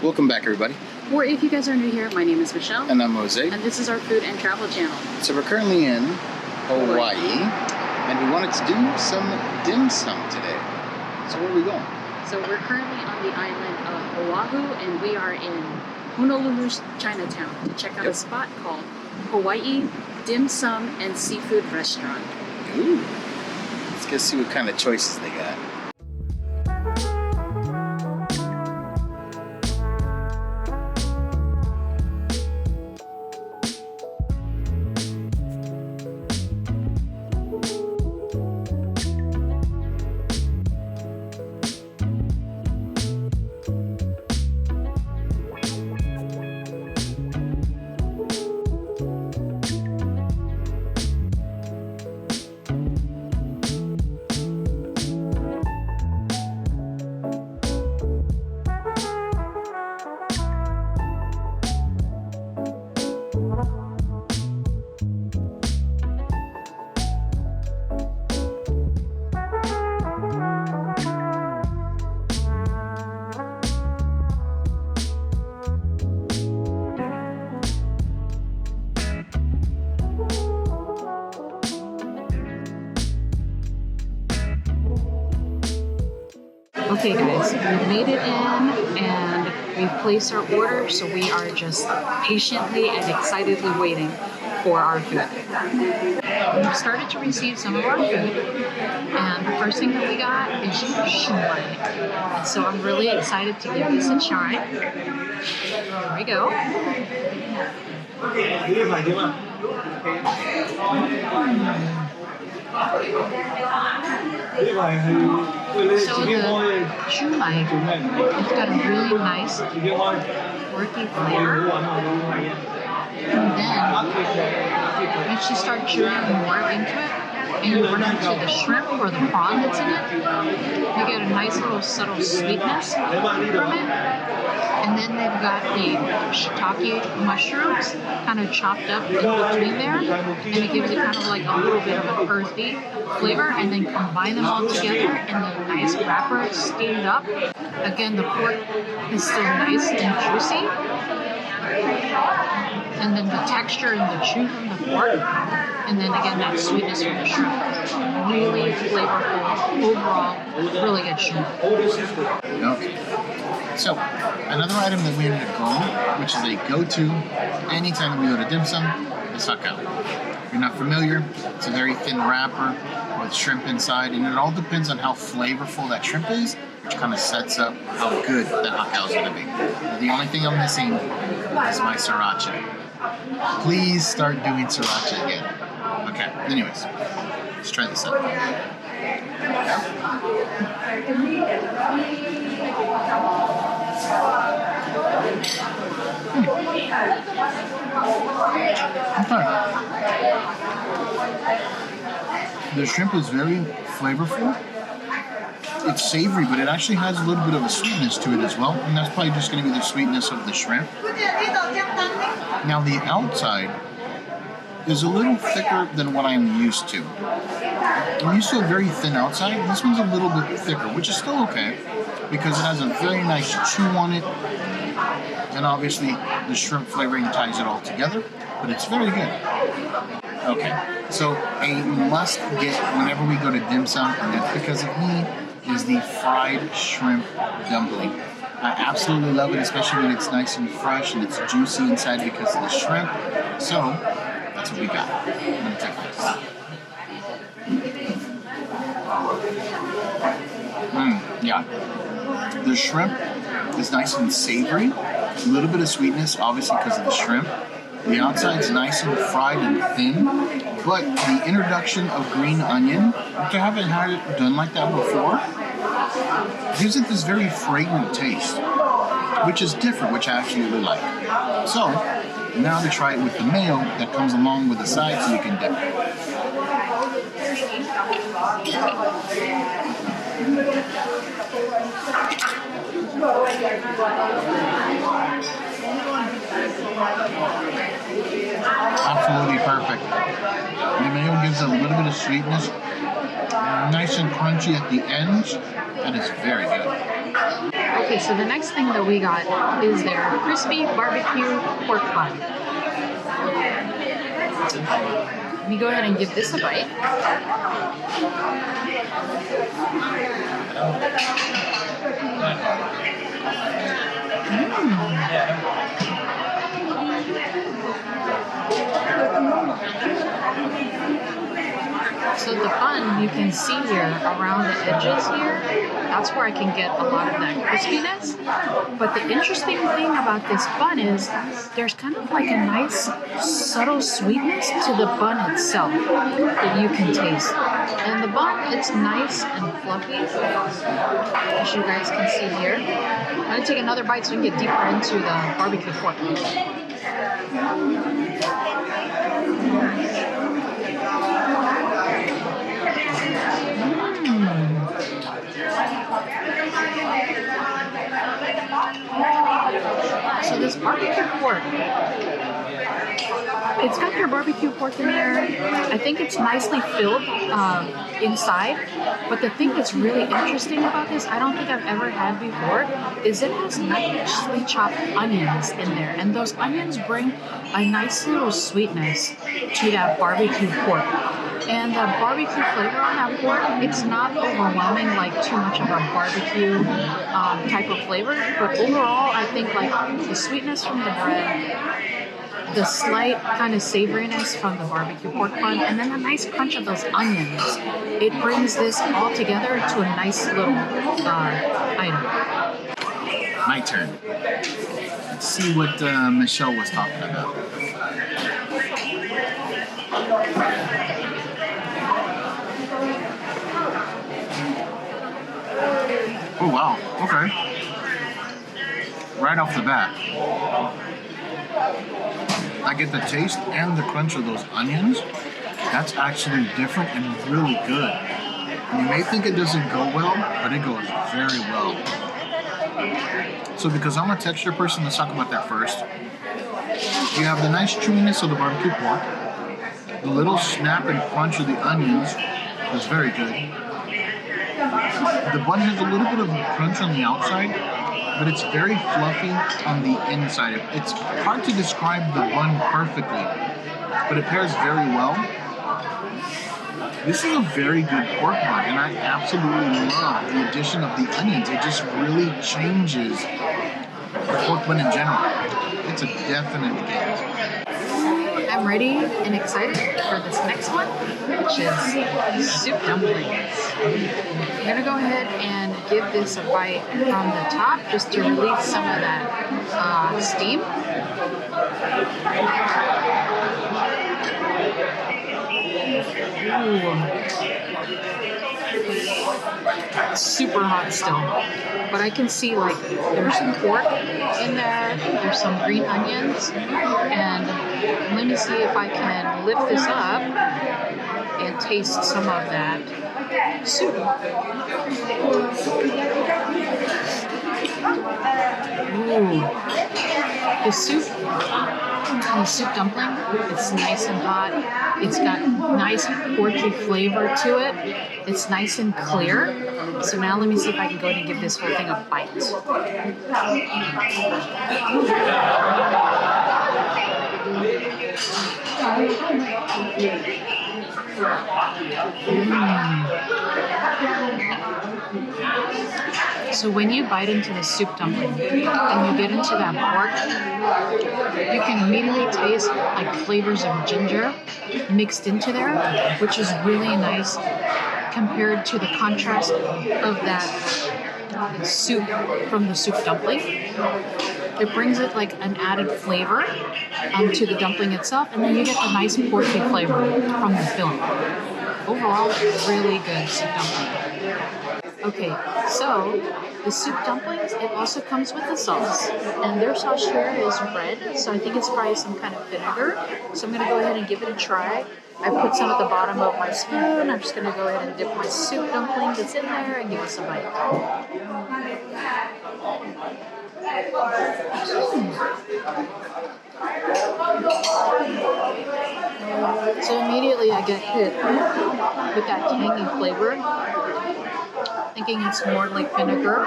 Welcome back, everybody. Or if you guys are new here, my name is Michelle. And I'm Jose. And this is our food and travel channel. So we're currently in Hawaii, and we wanted to do some dim sum today. So where are we going? So we're currently on the island of Oahu, and we are in Honolulu's Chinatown to check out a spot called Hawaii Dim Sum and Seafood Restaurant. Ooh. Let's go see what kind of choices they got. Okay guys, we made it in and we've placed our order, so we are just patiently and excitedly waiting for our food. We've started to receive some of our food, and the first thing that we got is shumai. And so I'm really excited to give this a try. Here we go. So the shumai, it's got a really nice earthy flavor, and then once you start chewing more into it and you run into the shrimp or the prawn that's in it, you get a nice little subtle sweetness from it. And then they've got the shiitake mushrooms kind of chopped up in between there, and it gives it kind of like a little bit of an earthy flavor, and then combine them all together in the nice wrapper steamed up. Again, the pork is still nice and juicy, and then the texture and the chew from the pork, and then again that sweetness from the shrimp. Really flavorful, overall, really good shrimp. Okay. So, another item that we ended up going, which is a go-to anytime we go to dim sum, is HAR GOW. If you're not familiar, it's a very thin wrapper with shrimp inside, and it all depends on how flavorful that shrimp is, which kind of sets up how good that HAR GOW is going to be. The only thing I'm missing is my sriracha. Please start doing sriracha again. Okay, anyways, let's try this out. The shrimp is very flavorful. It's savory, but it actually has a little bit of a sweetness to it as well, and that's probably just going to be the sweetness of the shrimp. Now the outside is a little thicker than what I'm used to. I'm used to a very thin outside. This one's a little bit thicker, which is still okay, because it has a very nice chew on it, and obviously the shrimp flavoring ties it all together, but it's very good. Okay, so a must get whenever we go to dim sum, and that's because of me, is the fried shrimp dumpling. I absolutely love it, especially when it's nice and fresh and it's juicy inside because of the shrimp. So that's what we got. I'm gonna take this. Yeah. The shrimp is nice and savory. A little bit of sweetness, obviously because of the shrimp. The outside's nice and fried and thin, but the introduction of green onion, which I haven't had it done like that before, gives it this very fragrant taste, which is different, which I actually really like. So, now to try it with the mayo that comes along with the side so you can dip it. Absolutely perfect. The mayo gives it a little bit of sweetness, nice and crunchy at the ends, and it's very good. Okay, so the next thing that we got is their crispy barbecue pork bun. Let me go ahead and give this a bite. So the bun, you can see here around the edges here, that's where I can get a lot of that crispiness. But the interesting thing about this bun is there's kind of like a nice subtle sweetness to the bun itself that you can taste. And the bun, it's nice and fluffy, as you guys can see here. I'm going to take another bite so we can get deeper into the barbecue pork. So this barbecue pork, it's got your barbecue pork in there. I think it's nicely filled inside. But the thing that's really interesting about this, I don't think I've ever had before, is it has nicely chopped onions in there. And those onions bring a nice little sweetness to that barbecue pork. And the barbecue flavor on that pork, it's not overwhelming like too much of a barbecue type of flavor. But overall, I think like the sweetness from the bread, the slight kind of savoriness from the barbecue pork bun, and then the nice crunch of those onions, it brings this all together to a nice little item. My turn. Let's see what Michelle was talking about. Oh wow, okay. Right off the bat, I get the taste and the crunch of those onions. That's actually different and really good. You may think it doesn't go well, but it goes very well. So because I'm a texture person, let's talk about that first. You have the nice chewiness of the barbecue pork. The little snap and crunch of the onions is very good. The bun has a little bit of a crunch on the outside, but it's very fluffy on the inside. It's hard to describe the bun perfectly, but it pairs very well. This is a very good pork bun, and I absolutely love the addition of the onions. It just really changes the pork bun in general. It's a definite get. I'm ready and excited for this next one, which is soup dumplings. I'm gonna go ahead and give this a bite from the top just to release some of that steam. Ooh. It's super hot still, but I can see like there's some pork in there, there's some green onions, and let me see if I can lift this up and taste some of that soup. Ooh. The soup dumpling, it's nice and hot. It's got nice porky flavor to it. It's nice and clear. So now let me see if I can go ahead and give this whole thing a bite. So when you bite into the soup dumpling and you get into that pork, you can immediately taste like flavors of ginger mixed into there, which is really nice compared to the contrast of that soup from the soup dumpling. It brings it like an added flavor to the dumpling itself, and then you get the nice porky flavor from the filling. Overall, really good soup dumpling. Okay, so the soup dumplings, it also comes with a sauce, and their sauce here is red, so I think it's probably some kind of vinegar. So I'm going to go ahead and give it a try. I put some at the bottom of my spoon. I'm just going to go ahead and dip my soup dumpling that's in there and give it a bite. So immediately I get hit with that tangy flavor, thinking it's more like vinegar.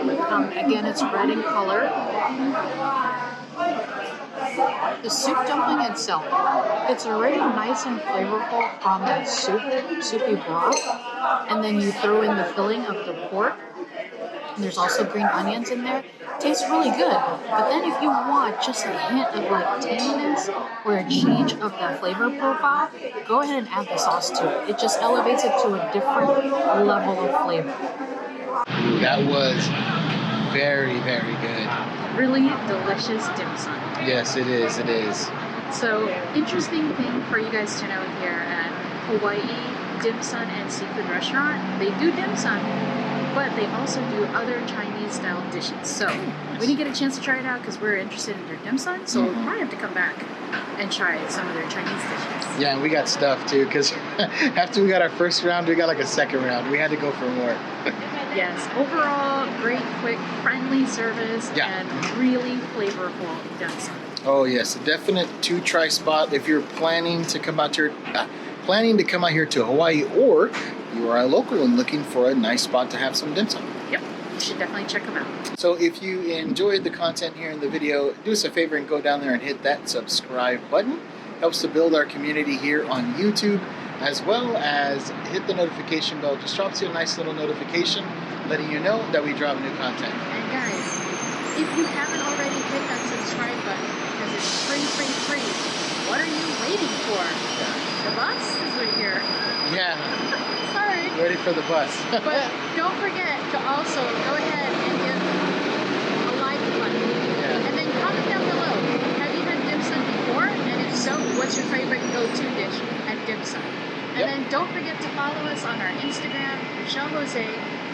Again, it's red in color. The soup dumpling itself, it's already nice and flavorful from that soupy broth. And then you throw in the filling of the pork. And there's also green onions in there. Tastes really good. But then if you want just a hint of like tanginess or a change of that flavor profile, go ahead and add the sauce to it. It just elevates it to a different level of flavor. That was very, very good. Really delicious dim sum. Yes, it is. It is. So, interesting thing for you guys to know here at Hawaii Dim Sum and Seafood Restaurant, they do dim sum, but they also do other Chinese style dishes. So we didn't get a chance to try it out because we're interested in their dim sum, so we'll probably have to come back and try some of their Chinese dishes. Yeah, and we got stuff too because after we got our first round, we got like a second round. We had to go for more. Yes, overall, great, quick, friendly service and really flavorful dim sum. Oh yes, a definite to-try spot if you're planning to come out here to Hawaii, or you are a local and looking for a nice spot to have some dim sum. Yep, you should definitely check them out. So if you enjoyed the content here in the video, do us a favor and go down there and hit that subscribe button. Helps to build our community here on YouTube, as well as hit the notification bell. Just drops you a nice little notification letting you know that we drop new content. And guys, if you haven't already hit that subscribe button, because it's free, what are you waiting for? The bus is right here. Yeah. Sorry. Ready for the bus. But don't forget to also go ahead and give a like button. Yeah. And then comment down below. Have you had dim sum before? And if so, what's your favorite go-to dish at dim sum? And then don't forget to follow us on our Instagram, Michelle Jose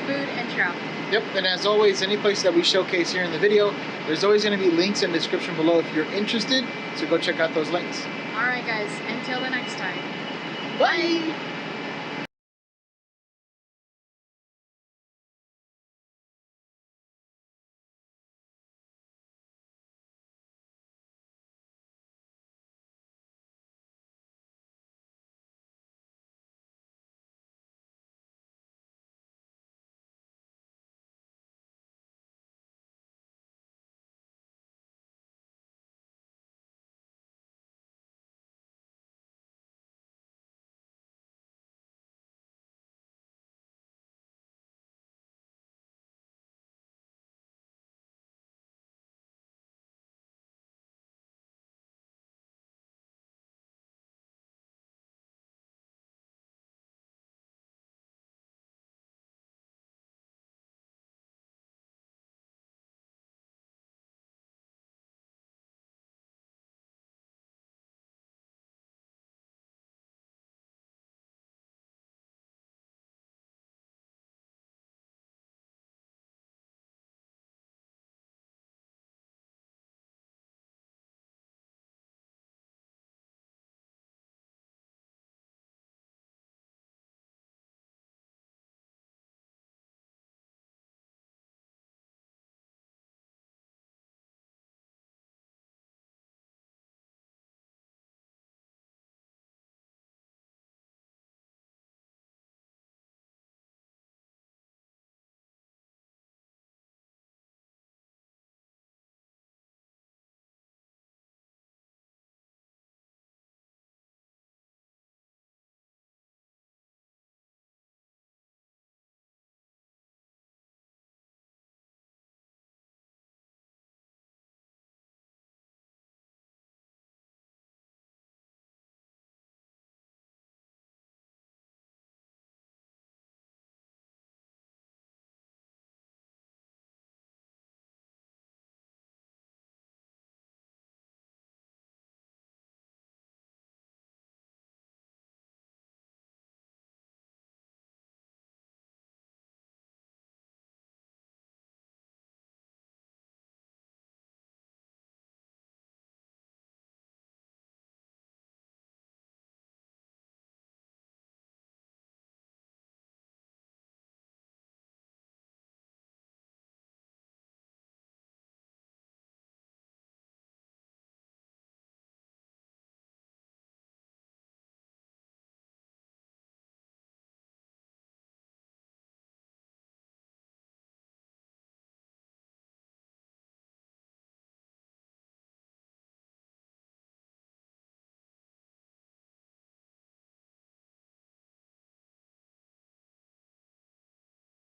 Food and Travel. Yep, and as always, any place that we showcase here in the video, there's always going to be links in the description below if you're interested. So go check out those links. All right, guys. Until the next time. Bye.